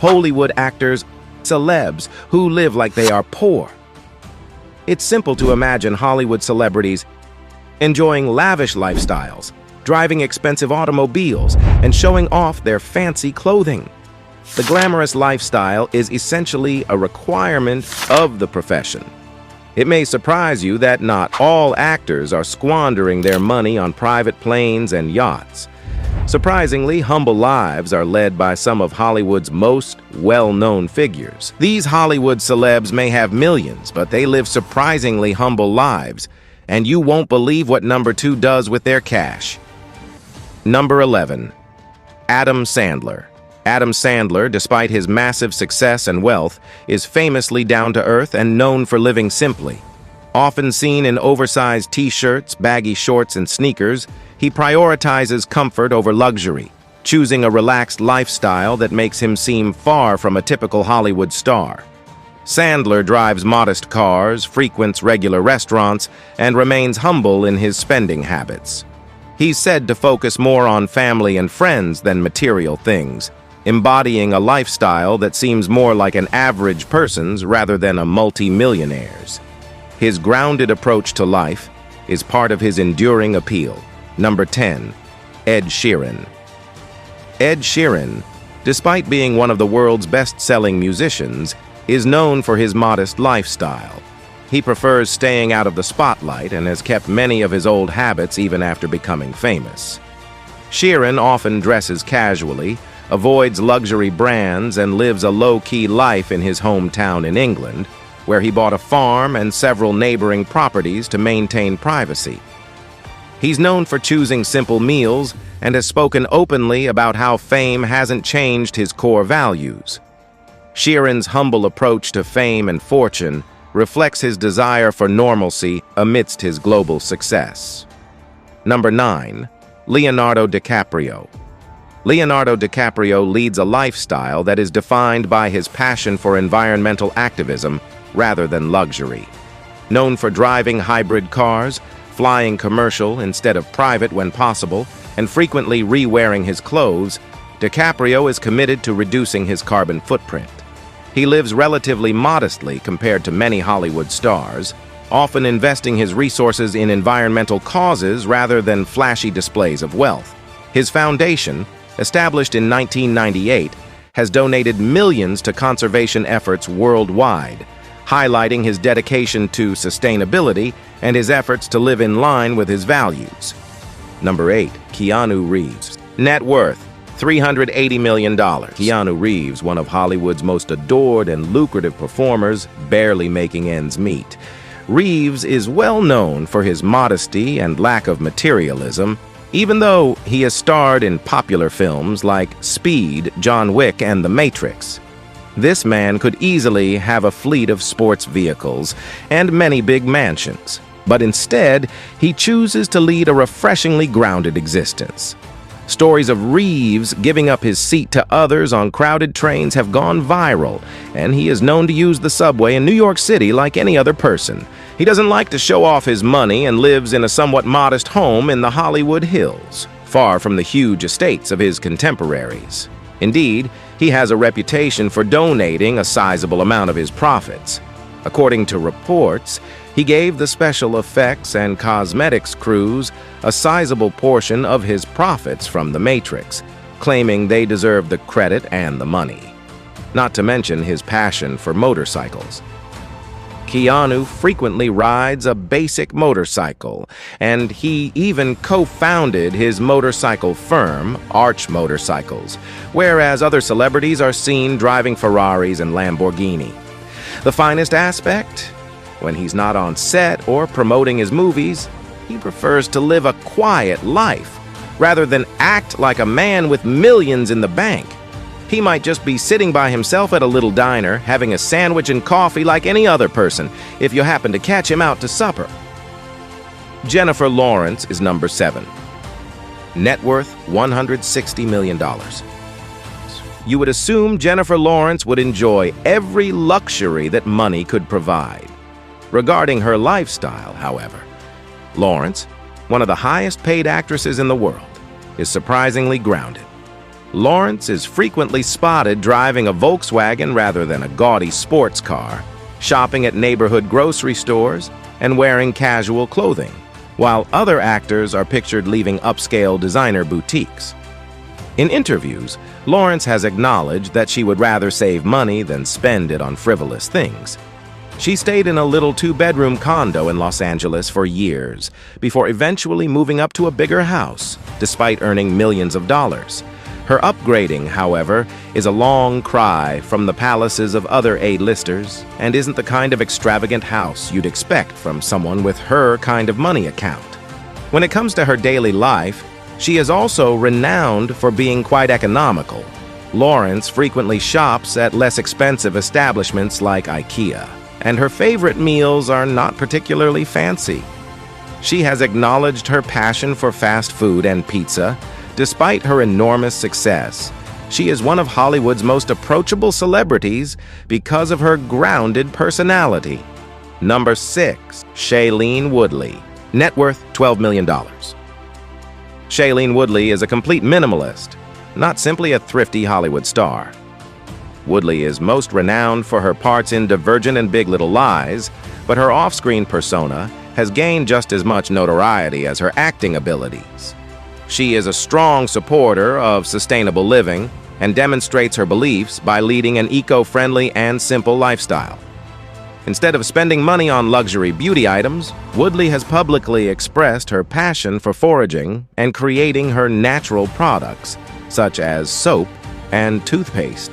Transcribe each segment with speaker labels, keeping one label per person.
Speaker 1: Hollywood actors, celebs who live like they are poor. It's simple to imagine Hollywood celebrities enjoying lavish lifestyles, driving expensive automobiles, and showing off their fancy clothing. The glamorous lifestyle is essentially a requirement of the profession. It may surprise you that not all actors are squandering their money on private planes and yachts. Surprisingly, humble lives are led by some of Hollywood's most well-known figures. These Hollywood celebs may have millions, but they live surprisingly humble lives, and you won't believe what number 2 does with their cash. Number 11. Adam Sandler. Adam Sandler, despite his massive success and wealth, is famously down-to-earth and known for living simply. Often seen in oversized t-shirts, baggy shorts, and sneakers, he prioritizes comfort over luxury, choosing a relaxed lifestyle that makes him seem far from a typical Hollywood star. Sandler drives modest cars, frequents regular restaurants, and remains humble in his spending habits. He's said to focus more on family and friends than material things, embodying a lifestyle that seems more like an average person's rather than a multi-millionaire's. His grounded approach to life is part of his enduring appeal. Number 10. Ed Sheeran. Ed Sheeran, despite being one of the world's best-selling musicians, is known for his modest lifestyle. He prefers staying out of the spotlight and has kept many of his old habits even after becoming famous. Sheeran often dresses casually, avoids luxury brands, and lives a low-key life in his hometown in England, where he bought a farm and several neighboring properties to maintain privacy. He's known for choosing simple meals and has spoken openly about how fame hasn't changed his core values. Sheeran's humble approach to fame and fortune reflects his desire for normalcy amidst his global success. Number 9. Leonardo DiCaprio. Leonardo DiCaprio leads a lifestyle that is defined by his passion for environmental activism rather than luxury. Known for driving hybrid cars, flying commercial instead of private when possible, and frequently re-wearing his clothes, DiCaprio is committed to reducing his carbon footprint. He lives relatively modestly compared to many Hollywood stars, often investing his resources in environmental causes rather than flashy displays of wealth. His foundation, established in 1998, has donated millions to conservation efforts worldwide, highlighting his dedication to sustainability and his efforts to live in line with his values. Number 8. Keanu Reeves. Net worth, $380 million. Keanu Reeves, one of Hollywood's most adored and lucrative performers, barely making ends meet. Reeves is well known for his modesty and lack of materialism, even though he has starred in popular films like Speed, John Wick, and The Matrix. This man could easily have a fleet of sports vehicles and many big mansions, but instead, he chooses to lead a refreshingly grounded existence. Stories of Reeves giving up his seat to others on crowded trains have gone viral, and he is known to use the subway in New York City like any other person. He doesn't like to show off his money and lives in a somewhat modest home in the Hollywood Hills, far from the huge estates of his contemporaries. Indeed, he has a reputation for donating a sizable amount of his profits. According to reports, he gave the special effects and cosmetics crews a sizable portion of his profits from The Matrix, claiming they deserved the credit and the money. Not to mention his passion for motorcycles. Keanu frequently rides a basic motorcycle, and he even co-founded his motorcycle firm, Arch Motorcycles, whereas other celebrities are seen driving Ferraris and Lamborghini. The finest aspect? When he's not on set or promoting his movies, he prefers to live a quiet life, rather than act like a man with millions in the bank. He might just be sitting by himself at a little diner, having a sandwich and coffee like any other person, if you happen to catch him out to supper. Jennifer Lawrence is number 7. Net worth, $160 million. You would assume Jennifer Lawrence would enjoy every luxury that money could provide. Regarding her lifestyle, however, Lawrence, one of the highest-paid actresses in the world, is surprisingly grounded. Lawrence is frequently spotted driving a Volkswagen rather than a gaudy sports car, shopping at neighborhood grocery stores, and wearing casual clothing, while other actors are pictured leaving upscale designer boutiques. In interviews, Lawrence has acknowledged that she would rather save money than spend it on frivolous things. She stayed in a little two-bedroom condo in Los Angeles for years, before eventually moving up to a bigger house, despite earning millions of dollars. Her upgrading, however, is a long cry from the palaces of other A-listers and isn't the kind of extravagant house you'd expect from someone with her kind of money account. When it comes to her daily life, she is also renowned for being quite economical. Lawrence frequently shops at less expensive establishments like IKEA, and her favorite meals are not particularly fancy. She has acknowledged her passion for fast food and pizza. Despite her enormous success, she is one of Hollywood's most approachable celebrities because of her grounded personality. Number 6, Shailene Woodley. Net worth $12 million. Shailene Woodley is a complete minimalist, not simply a thrifty Hollywood star. Woodley is most renowned for her parts in Divergent and Big Little Lies, but her off-screen persona has gained just as much notoriety as her acting abilities. She is a strong supporter of sustainable living and demonstrates her beliefs by leading an eco-friendly and simple lifestyle. Instead of spending money on luxury beauty items, Woodley has publicly expressed her passion for foraging and creating her natural products, such as soap and toothpaste.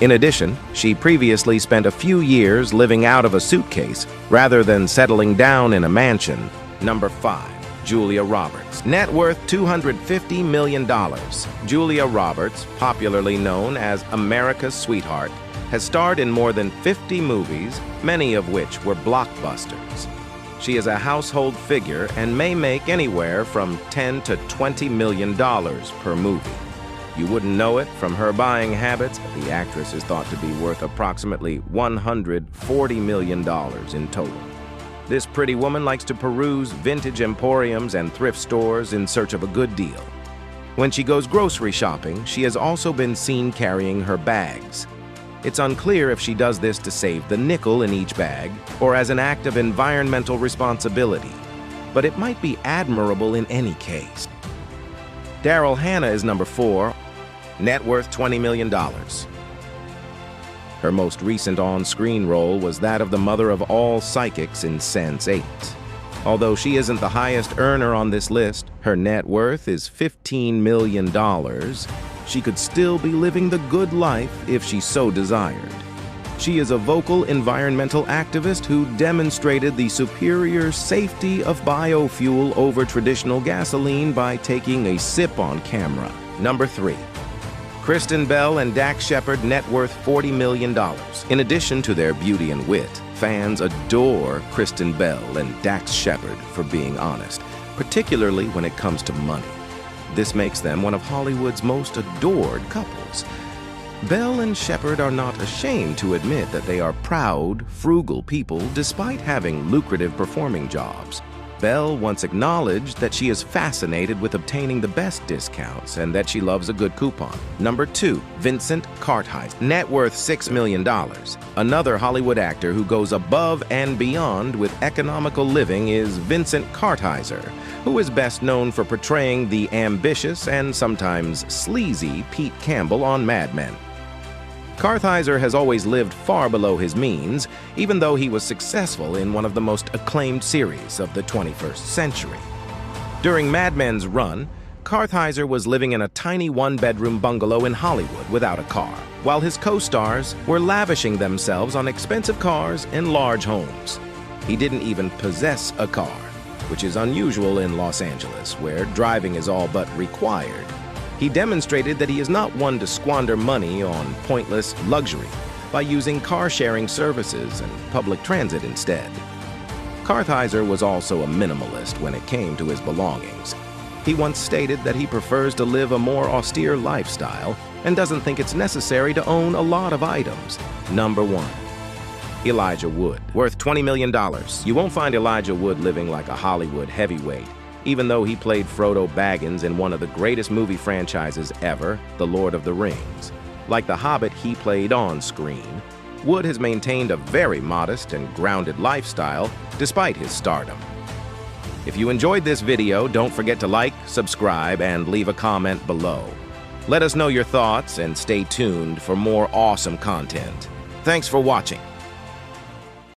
Speaker 1: In addition, she previously spent a few years living out of a suitcase rather than settling down in a mansion. Number 5. Julia Roberts. Net worth $250 million. Julia Roberts, popularly known as America's Sweetheart, has starred in more than 50 movies, many of which were blockbusters. She is a household figure and may make anywhere from $10 to $20 million per movie. You wouldn't know it from her buying habits, but the actress is thought to be worth approximately $140 million in total. This pretty woman likes to peruse vintage emporiums and thrift stores in search of a good deal. When she goes grocery shopping, she has also been seen carrying her bags. It's unclear if she does this to save the nickel in each bag or as an act of environmental responsibility, but it might be admirable in any case. Daryl Hannah is number 4, net worth $20 million. Her most recent on-screen role was that of the mother of all psychics in Sense8. Although she isn't the highest earner on this list, her net worth is $15 million. She could still be living the good life if she so desired. She is a vocal environmental activist who demonstrated the superior safety of biofuel over traditional gasoline by taking a sip on camera. Number 3. Kristen Bell and Dax Shepard, net worth $40 million. In addition to their beauty and wit, fans adore Kristen Bell and Dax Shepard for being honest, particularly when it comes to money. This makes them one of Hollywood's most adored couples. Bell and Shepard are not ashamed to admit that they are proud, frugal people despite having lucrative performing jobs. Bell once acknowledged that she is fascinated with obtaining the best discounts and that she loves a good coupon. Number 2, Vincent Kartheiser, net worth $6 million. Another Hollywood actor who goes above and beyond with economical living is Vincent Kartheiser, who is best known for portraying the ambitious and sometimes sleazy Pete Campbell on Mad Men. Kartheiser has always lived far below his means, even though he was successful in one of the most acclaimed series of the 21st century. During Mad Men's run, Kartheiser was living in a tiny one-bedroom bungalow in Hollywood without a car, while his co-stars were lavishing themselves on expensive cars and large homes. He didn't even possess a car, which is unusual in Los Angeles, where driving is all but required. He demonstrated that he is not one to squander money on pointless luxury by using car-sharing services and public transit instead. Kartheiser was also a minimalist when it came to his belongings. He once stated that he prefers to live a more austere lifestyle and doesn't think it's necessary to own a lot of items. Number 1. Elijah Wood, worth $20 million. You won't find Elijah Wood living like a Hollywood heavyweight. even though he played Frodo Baggins in one of the greatest movie franchises ever, The Lord of the Rings. Like the Hobbit he played on screen, Wood has maintained a very modest and grounded lifestyle despite his stardom. If you enjoyed this video, don't forget to like, subscribe, and leave a comment below. Let us know your thoughts and stay tuned for more awesome content. Thanks for watching.